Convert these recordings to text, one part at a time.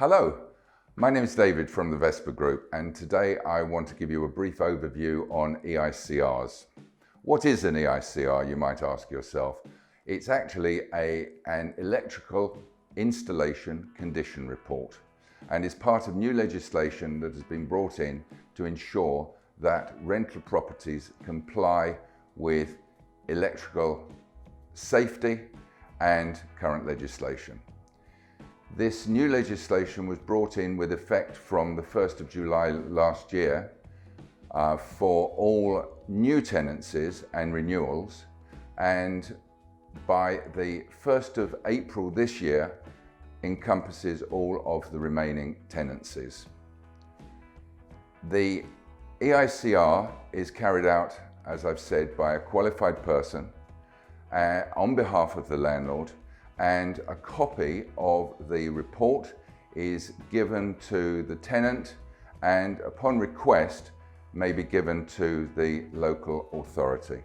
Hello, my name is David from the Vesper Group, and today I want to give you a brief overview on EICRs. What is an EICR, you might ask yourself? It's actually an electrical installation condition report and is part of new legislation that has been brought in to ensure that rental properties comply with electrical safety and current legislation. This new legislation was brought in with effect from the 1st of July last year for all new tenancies and renewals, and by the 1st of April this year encompasses all of the remaining tenancies. The EICR is carried out, as I've said, by a qualified person on behalf of the landlord, and a copy of the report is given to the tenant and upon request may be given to the local authority.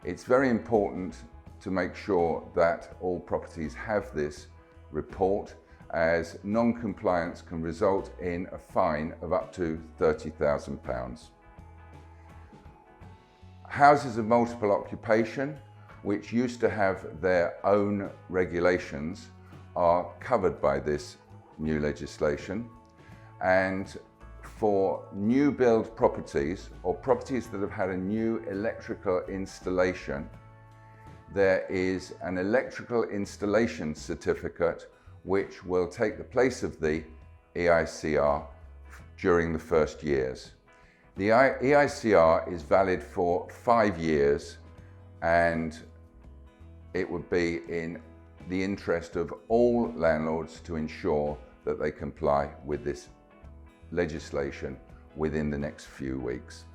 It's very important to make sure that all properties have this report, as non-compliance can result in a fine of up to £30,000. Houses of multiple occupation, which used to have their own regulations, are covered by this new legislation. And for new build properties or properties that have had a new electrical installation, there is an electrical installation certificate which will take the place of the EICR during the first years. The EICR is valid for 5 years, and it would be in the interest of all landlords to ensure that they comply with this legislation within the next few weeks.